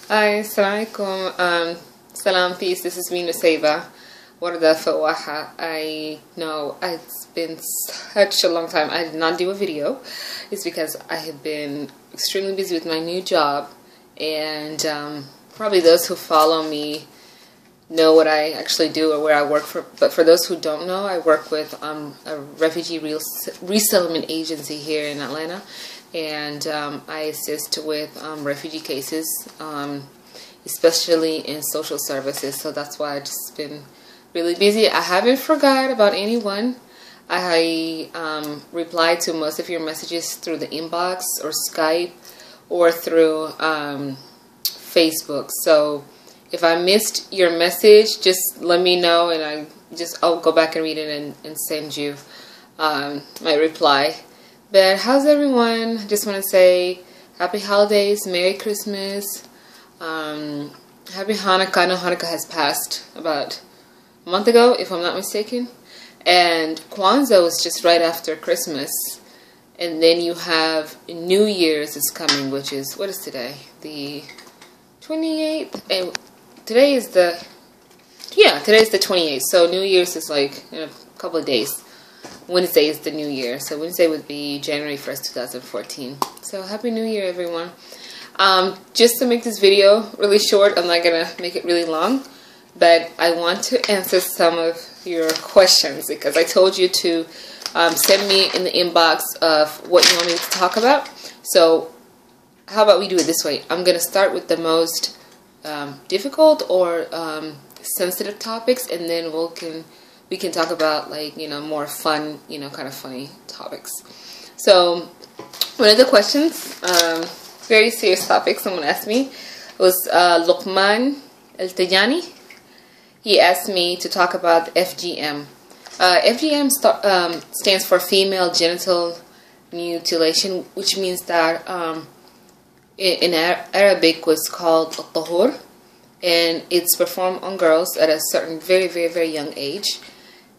Hi, assalamu alaikum. Salam, peace. This is me, Nusayba. Warda Fuwaha. I know it's been such a long time. I did not do a video. It's because I have been extremely busy with my new job, and probably those who follow me know what I actually do or where I work for. But for those who don't know, I work with a refugee resettlement agency here in Atlanta. And I assist with refugee cases, especially in social services. So that's why I've just been really busy. I haven't forgot about anyone. I reply to most of your messages through the inbox or Skype or through Facebook. So if I missed your message, just let me know, and I'll go back and read it and send you my reply. But how's everyone? I just want to say happy holidays, Merry Christmas, happy Hanukkah. I know Hanukkah has passed about a month ago, if I'm not mistaken. And Kwanzaa was just right after Christmas. And then you have New Year's is coming, which is, what is today? The 28th? And today is the 28th. So New Year's is like in a couple of days. Wednesday is the new year, so Wednesday would be January 1st, 2014. So Happy New Year, everyone. Just to make this video really short, I'm not going to make it really long, but I want to answer some of your questions because I told you to send me in the inbox of what you want me to talk about. So how about we do it this way? I'm going to start with the most difficult or sensitive topics, and then we can talk about, like, more fun, kind of funny topics. So one of the questions, very serious topic someone asked me, was Luqman El-Tijani. He asked me to talk about FGM. FGM stands for female genital mutilation, which means that in Arabic was called tahur, and it's performed on girls at a certain very, very, very young age,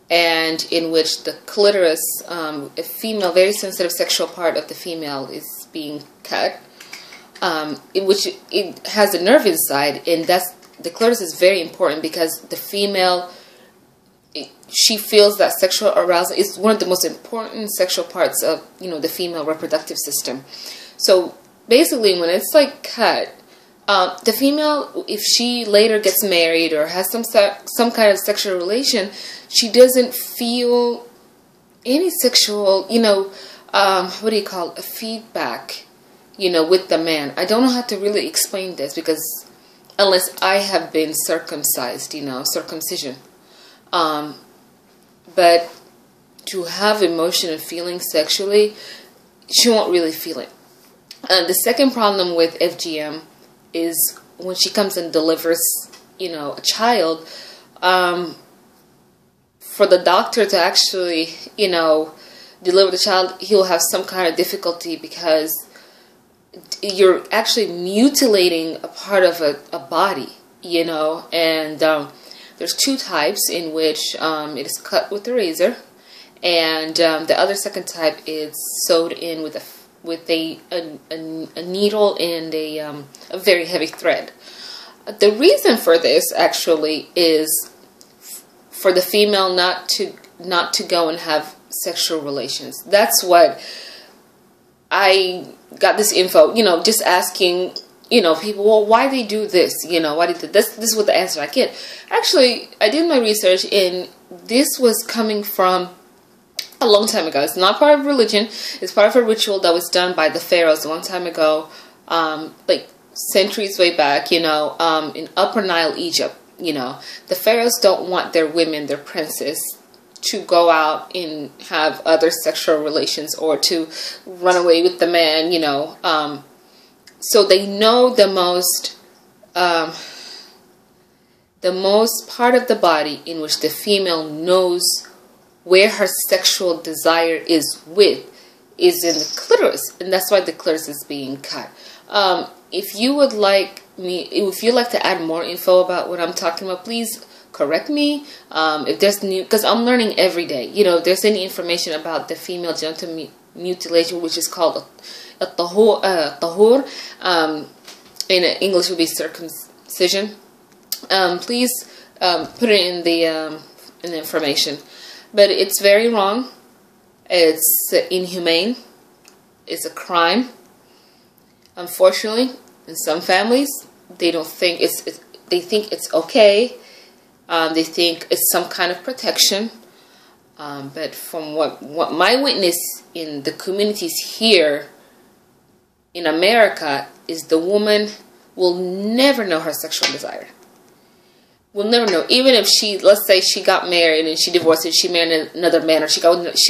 and in which the clitoris, a female, very sensitive sexual part of the female, is being cut, in which it has a nerve inside, and the clitoris is very important because the female, she feels that sexual arousal is one of the most important sexual parts of the female reproductive system. So basically, when it's like cut, the female, if she later gets married or has some kind of sexual relation, she doesn't feel any sexual, what do you call it, a feedback, with the man. I don't know how to really explain this because unless I have been circumcised, circumcision. But to have emotion and feeling sexually, she won't really feel it. The second problem with FGM is when she comes and delivers, a child, for the doctor to actually, deliver the child, he'll have some kind of difficulty because you're actually mutilating a part of a body, and there's two types in which it is cut with a razor, and the other second type is sewed in with a needle and a very heavy thread. The reason for this actually is for the female not to go and have sexual relations. That's what I got this info, just asking, people, well, why they do this, why they do this? This is what the answer I get. Actually, I did my research, and this was coming from a long time ago. It's not part of religion. It's part of a ritual that was done by the pharaohs a long time ago, like centuries way back, in Upper Nile, Egypt. The pharaohs don't want their women, their princes, to go out and have other sexual relations or to run away with the man, so they know the most part of the body in which the female knows where her sexual desire is in the clitoris, and that's why the clitoris is being cut. If you would like if you'd like to add more info about what I'm talking about, please correct me. If there's because I'm learning every day. If there's any information about the female genital mutilation, which is called a tahur, in English would be circumcision. Please put it in the information. But it's very wrong. It's inhumane. It's a crime. Unfortunately, in some families, they don't think they think it's okay. They think it's some kind of protection. But from what my witness in the communities here in America is, the woman will never know her sexual desire. Will never know. Even if she, let's say she got married and she divorced and she married another man, or she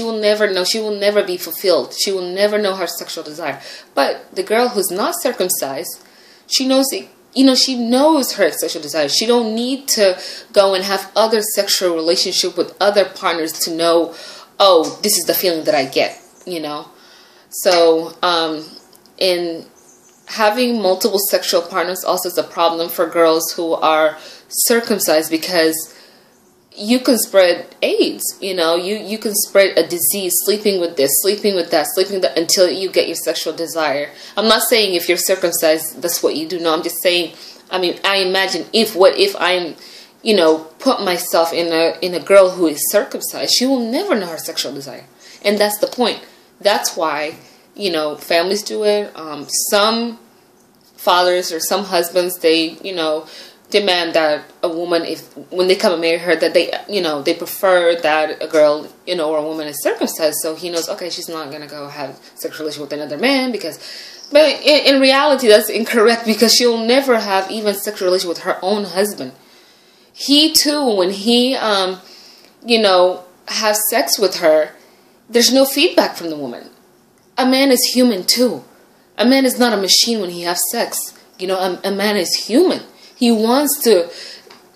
will never know. She will never be fulfilled. She will never know her sexual desire. But the girl who's not circumcised, she knows it. You know, she knows her sexual desire. She don't need to go and have other sexual relationship with other partners to know, oh, this is the feeling that I get, you know. So, in having multiple sexual partners also is a problem for girls who are circumcised, because you can spread AIDS, you know, you can spread a disease, sleeping with this, sleeping with that, sleeping with that, until you get your sexual desire. I'm not saying if you're circumcised, that's what you do. No, I'm just saying, I mean, I imagine what if I'm, you know, put myself in a girl who is circumcised, she will never know her sexual desire. And that's the point. That's why, you know, families do it. Some fathers or some husbands, they, you know, demand that a woman, when they come and marry her, that they, you know, they prefer that a girl, you know, or a woman is circumcised, so he knows, okay, she's not gonna go have sexual relation with another man, because, but in reality, that's incorrect, because she'll never have even sexual relation with her own husband. He too, when he, you know, has sex with her, there's no feedback from the woman. A man is human too. A man is not a machine when he has sex. You know, a man is human. He wants to,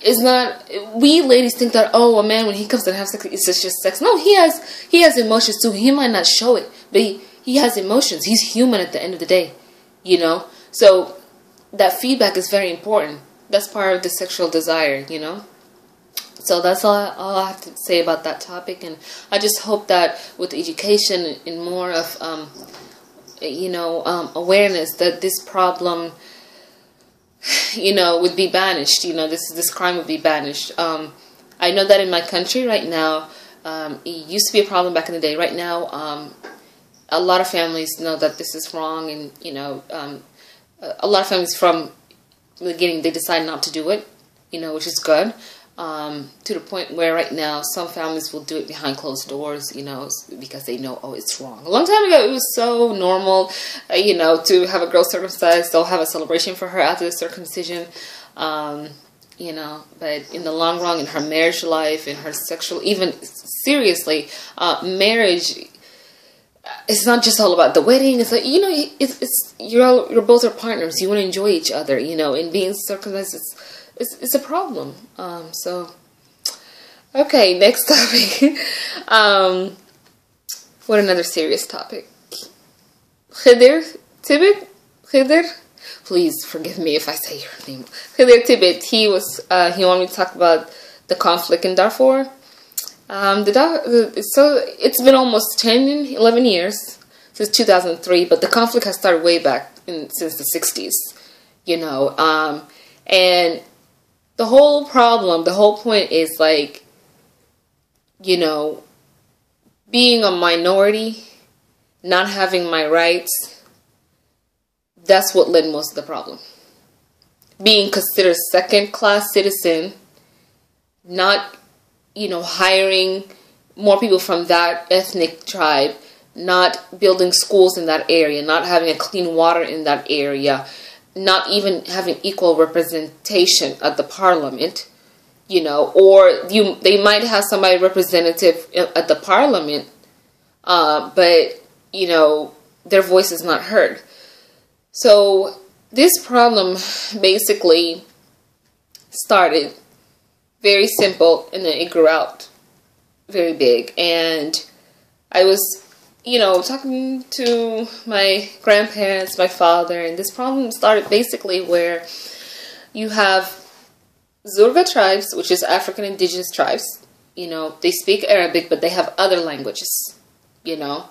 it's not, we ladies think that, oh, a man when he comes to have sex, it's just sex. No, he has emotions too. He might not show it, but he has emotions. He's human at the end of the day, you know. So that feedback is very important. That's part of the sexual desire, you know. So that's all I have to say about that topic. And I just hope that with education and more of, you know, awareness, that this problem, you know, would be banished. You know, this crime would be banished. I know that in my country right now, it used to be a problem back in the day. Right now, a lot of families know that this is wrong, and you know, a lot of families from the beginning, they decide not to do it. You know, which is good. To the point where right now some families will do it behind closed doors, you know, because they know, oh, it's wrong. A long time ago, it was so normal, you know, to have a girl circumcised. They'll have a celebration for her after the circumcision, you know, but in the long run, in her marriage life, in her sexual, even seriously, marriage, it's not just all about the wedding. It's like, you know, you're both are partners. You want to enjoy each other, you know, and being circumcised, it's a problem. So, okay, next topic. What another serious topic? Tibet? Please forgive me if I say your name. Tibet. He wanted me to talk about the conflict in Darfur. So it's been almost 11 years since 2003, but the conflict has started way back since the 60s, you know, and the whole point is like, you know, being a minority, not having my rights, that's what led most of the problem. Being considered second-class citizen, not, you know, hiring more people from that ethnic tribe, not building schools in that area, not having a clean water in that area, not even having equal representation at the parliament, you know, or they might have somebody representative at the parliament, but, you know, their voice is not heard. So this problem basically started very simple, and then it grew out very big. And I was, you know, talking to my grandparents, my father, and this problem started basically where you have Zurga tribes, which is African indigenous tribes. You know, they speak Arabic, but they have other languages, you know.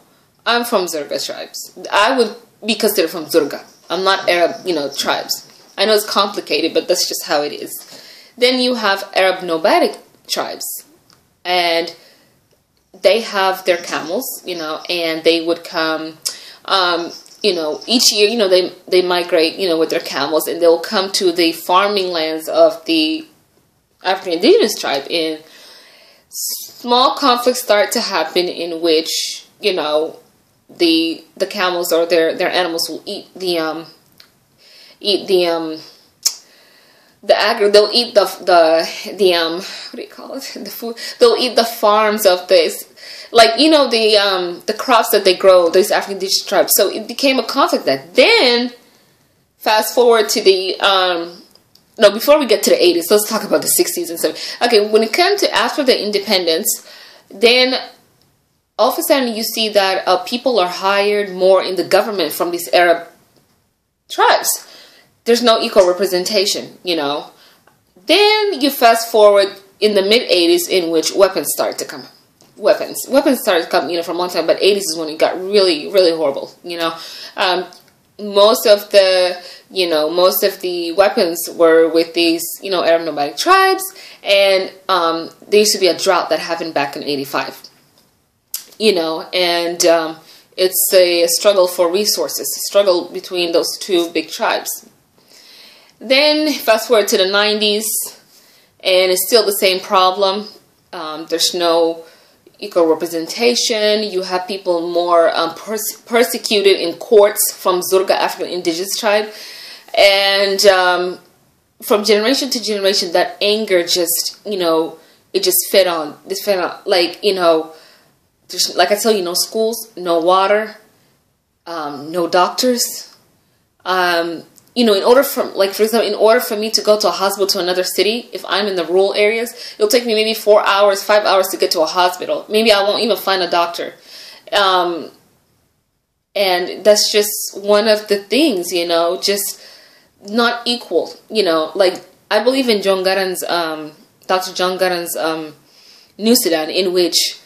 I'm from Zurga tribes. I would be considered from Zurga. I'm not Arab, you know, tribes. I know it's complicated, but that's just how it is. Then you have Arab nomadic tribes, and they have their camels, you know, and they would come, you know, each year, you know, they migrate, you know, with their camels, and they'll come to the farming lands of the African indigenous tribe, and small conflicts start to happen in which, you know, the camels or their animals will eat the they'll eat the what do you call it, the food, they'll eat the farms of this, like, you know, the crops that they grow, these African indigenous tribes. So it became a conflict. That then fast forward to the no, before we get to the 80s, let's talk about the 60s and stuff. Okay, when it comes to after the independence, then all of a sudden you see that people are hired more in the government from these Arab tribes. There's no equal representation, you know. Then you fast forward in the mid-80s, in which weapons start to come. Weapons started to come, you know, from one time, but 80s is when it got really, really horrible, you know. Most of the weapons were with these, you know, Arab nomadic tribes, and there used to be a drought that happened back in 85, you know, and it's a struggle for resources, a struggle between those two big tribes. Then fast forward to the 90s, and it's still the same problem. There's no equal representation. You have people more persecuted in courts from Zurga African indigenous tribe, and from generation to generation, that anger just, you know, it just fed on. This fed on, like, you know, there's, like I tell you, no schools, no water, no doctors. You know, in order for, like, for example, in order for me to go to a hospital to another city, if I'm in the rural areas, it'll take me maybe 4 hours, 5 hours to get to a hospital. Maybe I won't even find a doctor. And that's just one of the things, you know, just not equal, you know. Like, I believe in John Garang's, Dr. John Garang's New Sudan, in which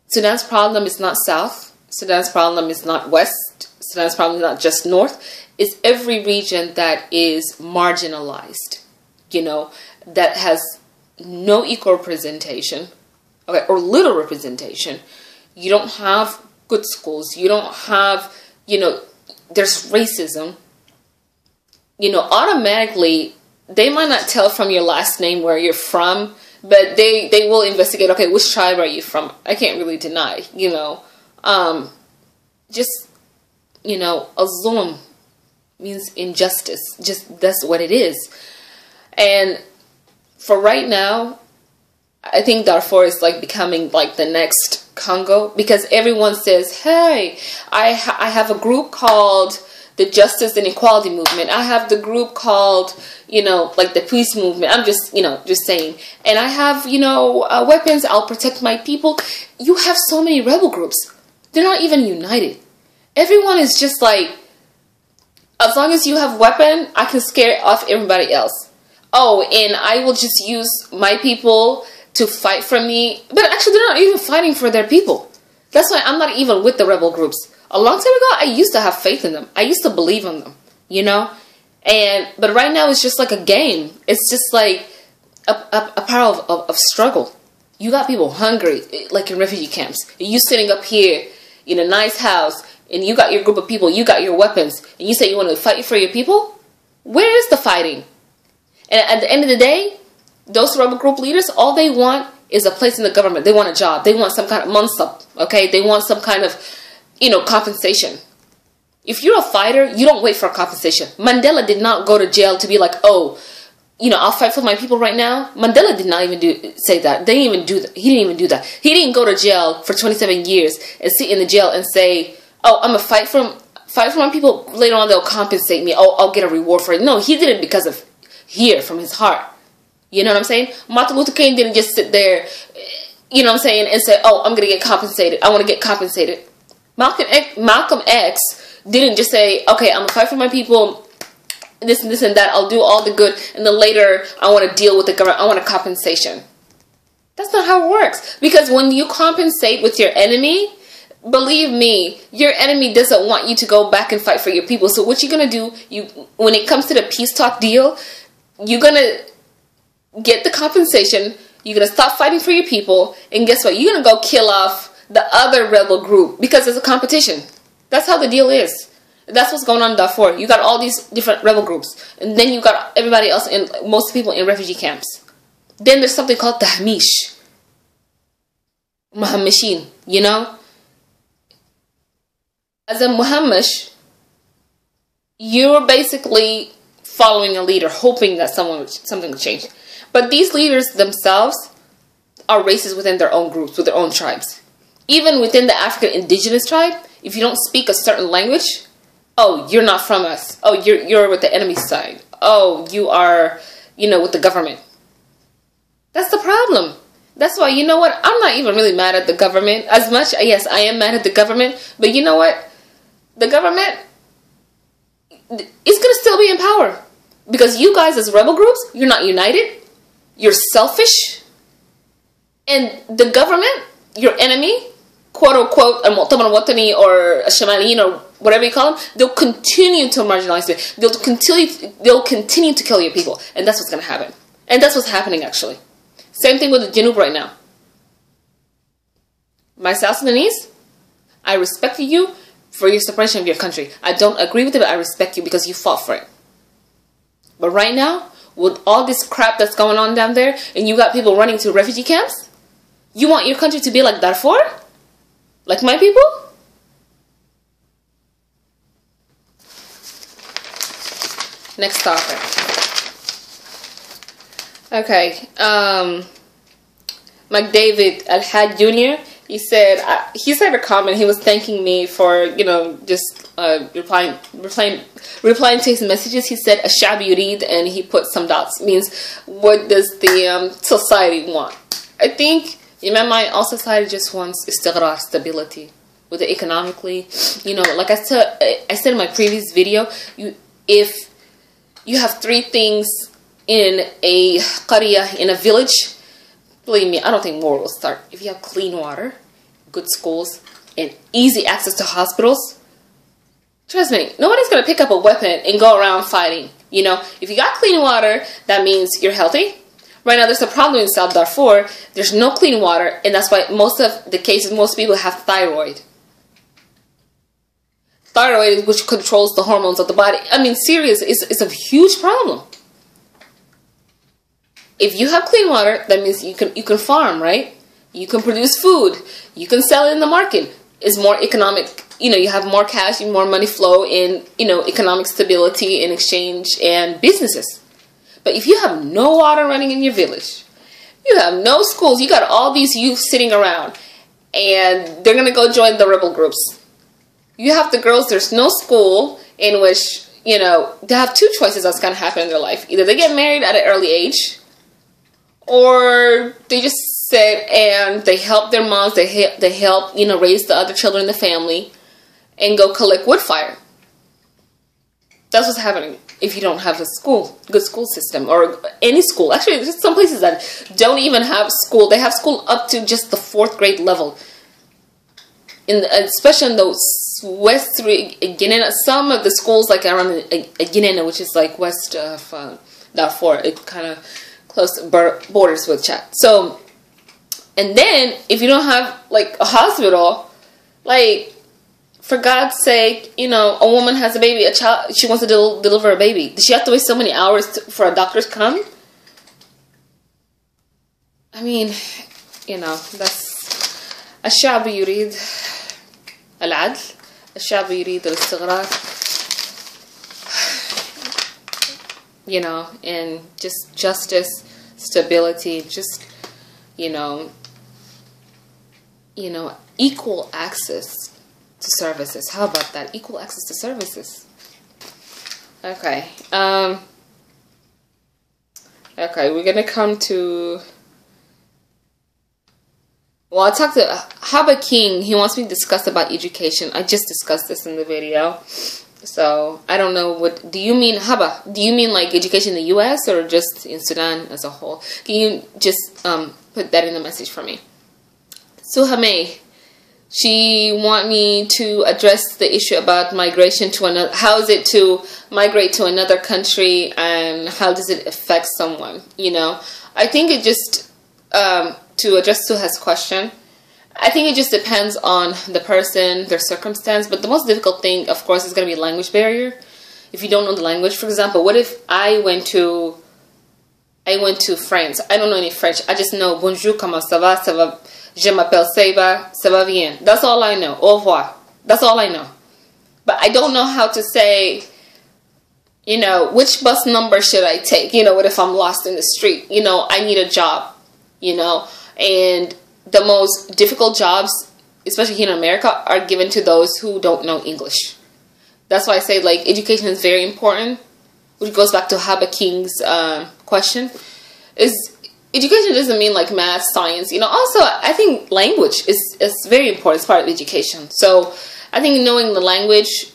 Sudan's problem is not South, Sudan's problem is not West, Sudan's problem is not just North. It's every region that is marginalized, you know, that has no equal representation, okay, or little representation. You don't have good schools. You don't have, you know, there's racism. You know, automatically, they might not tell from your last name where you're from, but they will investigate, okay, which tribe are you from? I can't really deny, you know. Just, you know, a zulm means injustice. Just, that's what it is. And for right now, I think Darfur is like becoming like the next Congo, because everyone says, hey, I have a group called the Justice and Equality Movement. I have the group called, you know, like the peace movement. I'm just, you know, just saying. And I have, you know, weapons. I'll protect my people. You have so many rebel groups. They're not even united. Everyone is just like, as long as you have weapon, I can scare off everybody else. Oh, and I will just use my people to fight for me. But actually, they're not even fighting for their people. That's why I'm not even with the rebel groups. A long time ago, I used to have faith in them. I used to believe in them, you know? But right now, it's just like a game. It's just like a power of struggle. You got people hungry, like in refugee camps. You sitting up here in a nice house, and you got your group of people, you got your weapons, and you say you want to fight for your people? Where is the fighting? And at the end of the day, those rebel group leaders, all they want is a place in the government. They want a job. They want some kind of mansab, okay? They want some kind of, you know, compensation. If you're a fighter, you don't wait for a compensation. Mandela did not go to jail to be like, oh, you know, I'll fight for my people right now. Mandela did not even say that. They didn't even do that. He didn't even do that. He didn't go to jail for 27 years and sit in the jail and say, oh, I'm going to fight for my people. Later on, they'll compensate me. Oh, I'll get a reward for it. No, he did it because of here, from his heart. You know what I'm saying? Martin Luther King didn't just sit there, you know what I'm saying, and say, oh, I'm going to get compensated. I want to get compensated. Malcolm X didn't just say, okay, I'm going to fight for my people, this and this and that. I'll do all the good, and then later I want to deal with the government. I want a compensation. That's not how it works. Because when you compensate with your enemy, believe me, your enemy doesn't want you to go back and fight for your people. So what you're gonna do, when it comes to the peace talk deal, you're gonna get the compensation. You're gonna stop fighting for your people, and guess what? You're gonna go kill off the other rebel group because there's a competition. That's how the deal is. That's what's going on in Darfur. You got all these different rebel groups, and then you got everybody else, and most people in refugee camps. Then there's something called tahmish, muhammashin. You know, as a muhammash, you're basically following a leader, hoping that something will change. But these leaders themselves are racist within their own groups, with their own tribes. Even within the African indigenous tribe, if you don't speak a certain language, oh, you're not from us. Oh, you're with the enemy's side. Oh, you are, with the government. That's the problem. That's why, you know what? I'm not even really mad at the government as much. Yes, I am mad at the government. But you know what? The government is going to still be in power. Because you guys as rebel groups, you're not united. You're selfish. And the government, your enemy, quote unquote, al-Mu'tamar al-Watani or al-Shamaliyin or whatever you call them, they'll continue to marginalize you. They'll continue to kill your people. And that's what's going to happen. And that's what's happening actually. Same thing with the Janub right now. My South Sudanese, I respect you for your separation of your country. I don't agree with it, but I respect you because you fought for it. But right now, with all this crap that's going on down there, and you got people running to refugee camps, you want your country to be like Darfur? Like my people? Next topic. Okay. McDavid Al-Had Jr., he said a comment. He was thanking me for, just replying to his messages. He said, "Ashab yurid," and he put some dots. Means, what does the society want? I think, all society just wants istighrar, stability, whether economically, like I said in my previous video, if you have 3 things in a qaryah, in a village, believe me, I don't think war will start. If you have clean water, good schools, and easy access to hospitals, trust me, nobody's going to pick up a weapon and go around fighting. If you got clean water, that means you're healthy. Right now, there's a problem in South Darfur. There's no clean water, and that's why most of the cases, most people have thyroid. Thyroid, which controls the hormones of the body. I mean, serious, it's a huge problem. If you have clean water, that means you can farm, right? You can produce food. You can sell it in the market. It's more economic. You have more cash and more money flow in, economic stability and exchange and businesses. But if you have no water running in your village, you have no schools, you got all these youth sitting around, and they're going to go join the rebel groups. You have the girls, there's no school in which, they have 2 choices that's going to happen in their life. Either they get married at an early age, or they just sit and they help their moms, they help, raise the other children in the family and go collect wood fire. That's what's happening if you don't have a good school system or any school. Actually, there's some places that don't even have school. They have school up to just the 4th grade level. Especially in the west, Genital, some of the schools like around Genital, which is like west of Darfur, it kind of close borders with Chad. So, and then if you don't have like a hospital, like, for God's sake, a woman has a baby, a child, she wants to deliver a baby. Does she have to wait so many hours for a doctor to come? I mean, that's الشعب يريد العدل، الشعب يريد الاستقرار. And just justice, stability, just, equal access to services. How about that? Equal access to services. Okay. Okay, we're gonna come to. Well, I talked to Haba King. He wants me to discuss about education. I just discussed this in the video. So, I don't know what... Do you mean, Haba, do you mean like education in the U.S. or just in Sudan as a whole? Can you just put that in the message for me? Suhame, She want me to address the issue about migration to another. How is it to migrate to another country, and how does it affect someone? You know, I think it just to address Suha's question, I think it just depends on the person, their circumstance. But the most difficult thing, of course, is going to be language barrier. If you don't know the language, for example, what if I went to France? I don't know any French. I just know bonjour, comment ça va, ça va, je m'appelle Seba, ça va bien. That's all I know. Au revoir. That's all I know. But I don't know how to say, you know, which bus number should I take? You know, what if I'm lost in the street? You know, I need a job, you know. And the most difficult jobs, especially here in America, are given to those who don't know English. That's why I say, like, education is very important, which goes back to Haba King's question. Is education doesn't mean like math, science, you know. Also, I think language is very important. It's part of education. So I think knowing the language,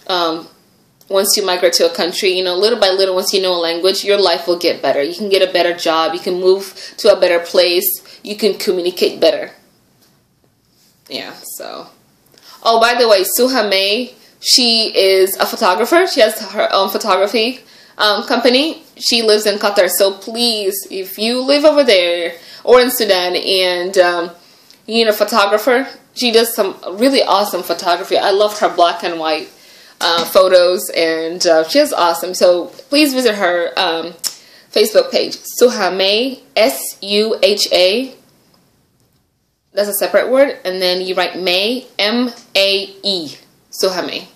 once you migrate to a country, you know, little by little, once you know a language, your life will get better. You can get a better job. You can move to a better place. You can communicate better. Yeah, so. Oh, by the way, Suha May, she is a photographer. She has her own photography company. She lives in Qatar. So please, if you live over there or in Sudan and you need a photographer, she does some really awesome photography. I loved her black and white photos, and she is awesome. So please visit her Facebook page, Suha May, S-U-H-A. That's a separate word, and then you write May, M-A-E, Suha May.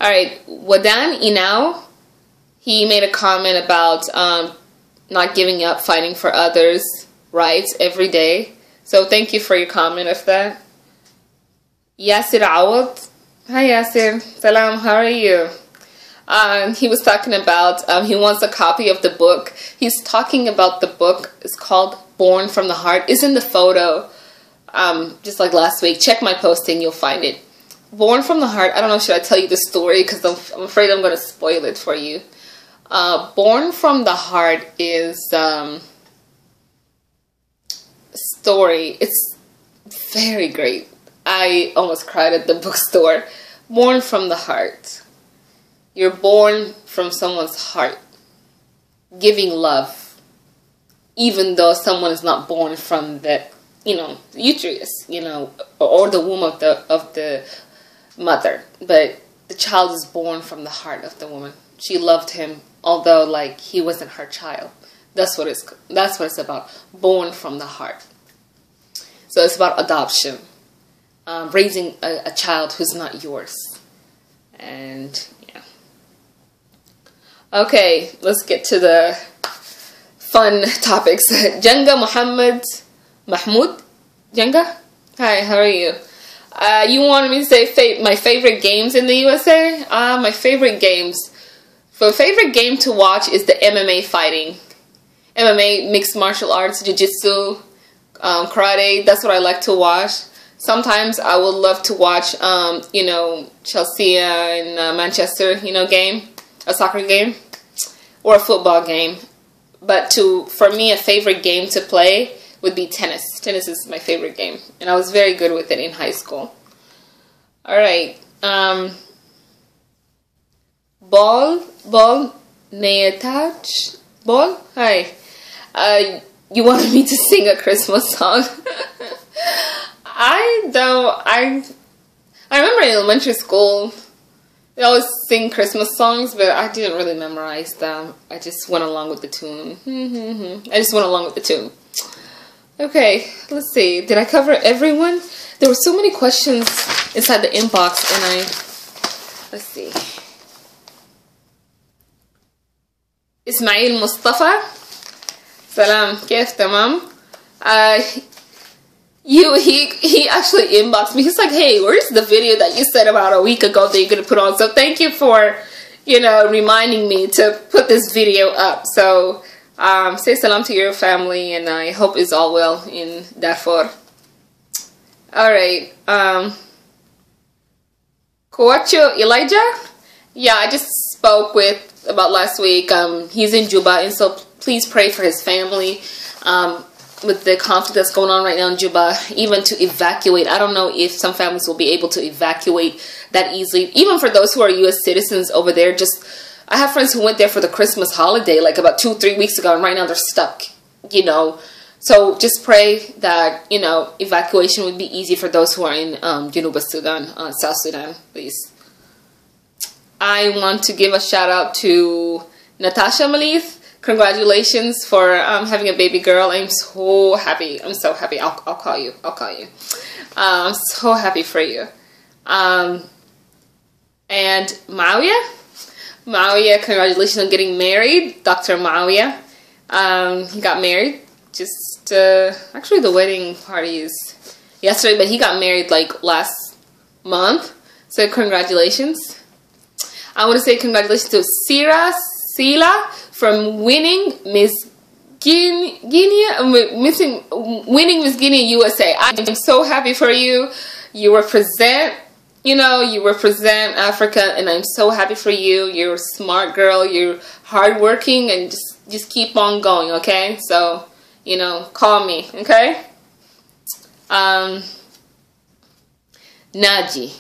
Alright, Wadan Inao, he made a comment about not giving up, fighting for others' rights every day. So thank you for your comment of that. Yasir Awad, hi Yasir, salam, how are you? He was talking about, he wants a copy of the book. He's talking about the book. It's called Born from the Heart. It's in the photo, just like last week. Check my posting, you'll find it. Born from the Heart. I don't know, should I tell you the story? Because I'm afraid I'm going to spoil it for you. Born from the Heart is story. It's very great. I almost cried at the bookstore. Born from the Heart. You're born from someone's heart, giving love, even though someone is not born from the, you know, uterus, you know, or the womb of the mother. But the child is born from the heart of the woman. She loved him, although like he wasn't her child. That's what it's about. Born from the heart. So it's about adoption, raising a child who's not yours, and. Okay, let's get to the fun topics. Jenga Muhammad Mahmoud. Jenga? Hi, how are you? You wanted me to say my favorite games in the USA? My favorite games. So favorite game to watch is the MMA fighting. MMA, mixed martial arts, jiu-jitsu, karate. That's what I like to watch. Sometimes I would love to watch, you know, Chelsea and Manchester, you know, game. A soccer game or a football game. But for me, a favorite game to play would be tennis. Tennis is my favorite game, and I was very good with it in high school. Alright. Ball, Neatach, Ball? Hi. You wanted me to sing a Christmas song? I remember in elementary school, they always sing Christmas songs, but I didn't really memorize them. I just went along with the tune. I just went along with the tune. Okay, let's see. Did I cover everyone? There were so many questions inside the inbox, and let's see. Ismail Mustafa. Salam, كيف تمام? He actually inboxed me. He's like, hey, where's the video that you said about a week ago that you're going to put on? So thank you for, you know, reminding me to put this video up. So say salam to your family, and I hope it's all well in Darfur. Alright. Kowacho Elijah? Yeah, I just spoke about last week. He's in Juba, and so please pray for his family. with the conflict that's going on right now in Juba, even to evacuate. I don't know if some families will be able to evacuate that easily. Even for those who are U.S. citizens over there, I have friends who went there for the Christmas holiday like about 2-3 weeks ago, and right now they're stuck, you know. So just pray that, you know, evacuation would be easy for those who are in Junuba Sudan, South Sudan, please. I want to give a shout out to Natasha Malith. Congratulations for having a baby girl. I'm so happy. I'm so happy. I'll call you. I'll call you. I'm so happy for you. And Mawiya, congratulations on getting married. Dr. Mawiya. He got married. Just, actually the wedding party is yesterday, but he got married like last month. So congratulations. I want to say congratulations to Sila from winning Miss Guinea USA. I'm so happy for you. You represent, you know, you represent Africa, and I'm so happy for you. You're a smart girl. You're hardworking, and just keep on going. Okay, so you know, call me. Okay. Naji,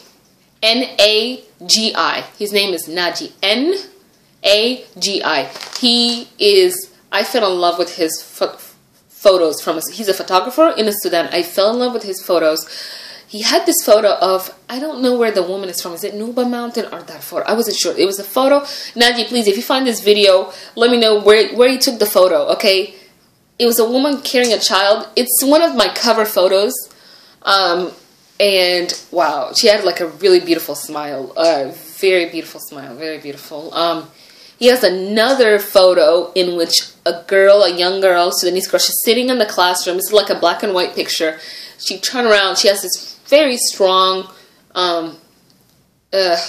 N-A-G-I. His name is Naji. N-A-G-I. He is, I fell in love with his photos from us. He's a photographer in Sudan. I fell in love with his photos. He had this photo of, I don't know where the woman is from. Is it Nuba Mountain or Darfur? I wasn't sure. It was a photo. Naji, please, if you find this video, let me know where he took the photo, okay? It was a woman carrying a child. It's one of my cover photos. And wow, she had like a really beautiful smile. Very beautiful smile. Very beautiful. He has another photo in which a young girl, Sudanese girl, she's sitting in the classroom. It's like a black and white picture. She turned around. She has this very strong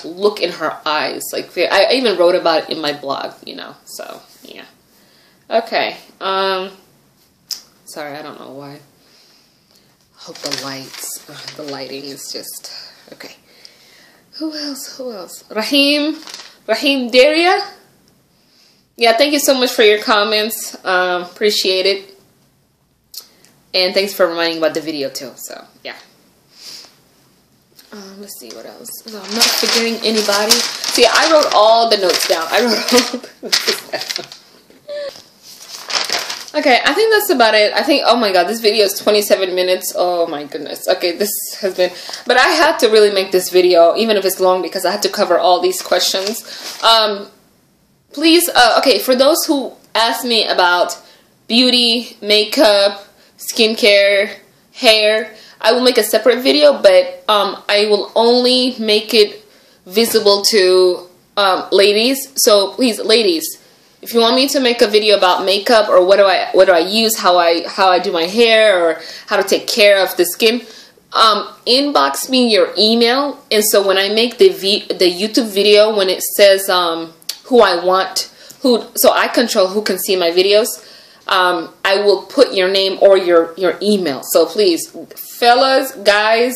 look in her eyes. Like I even wrote about it in my blog, you know. So yeah. Okay. Sorry, I don't know why. Hope the lighting is just okay. Who else? Rahim Daria. Yeah, thank you so much for your comments. Appreciate it. And thanks for reminding about the video too. So yeah. Let's see what else. No, I'm not forgetting anybody. See, I wrote all the notes down. Okay, I think that's about it. I think, oh my god, this video is 27 minutes. Oh my goodness. Okay, this has been, but I had to really make this video, even if it's long, because I had to cover all these questions. Please, okay, for those who ask me about beauty, makeup, skincare, hair, I will make a separate video, but I will only make it visible to ladies. So please, ladies, if you want me to make a video about makeup, or what do I use, how I do my hair, or how to take care of the skin, inbox me your email. And so when I make the YouTube video, when it says who I want, so I control who can see my videos, I will put your name or your email. So please, fellas, guys,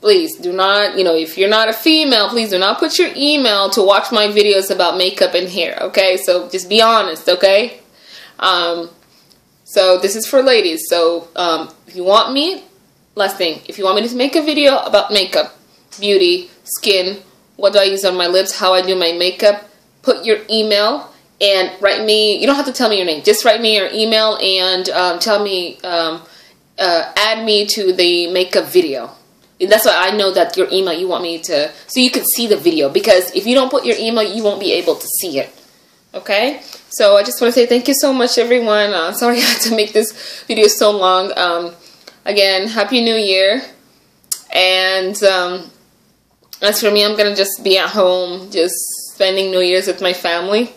please do not, you know, if you're not a female, please do not put your email to watch my videos about makeup and hair, okay? So just be honest, okay? So this is for ladies. So if you want me, last thing, if you want me to make a video about makeup, beauty, skin, what do I use on my lips, how I do my makeup, put your email and write me, you don't have to tell me your name, just write me your email and tell me, add me to the makeup video. And that's why I know that your email, you want me to, so you can see the video, because if you don't put your email, you won't be able to see it. Okay? So I just want to say thank you so much, everyone. Sorry I had to make this video so long. Again, Happy New Year. And as for me, I'm going to just be at home, just spending New Year's with my family.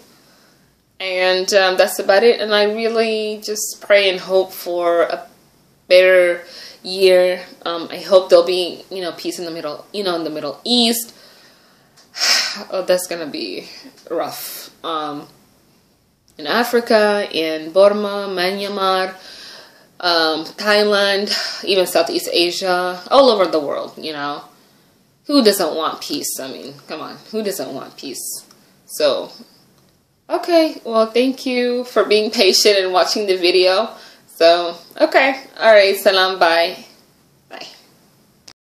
And that's about it. And I really just pray and hope for a better year. I hope there'll be, you know, peace in the Middle, you know, in the Middle East. Oh, that's gonna be rough. In Africa, in Burma, Myanmar, Thailand, even Southeast Asia, all over the world, you know. Who doesn't want peace? I mean, come on, who doesn't want peace? So, okay, well, thank you for being patient and watching the video. So, okay. All right. Salam. Bye.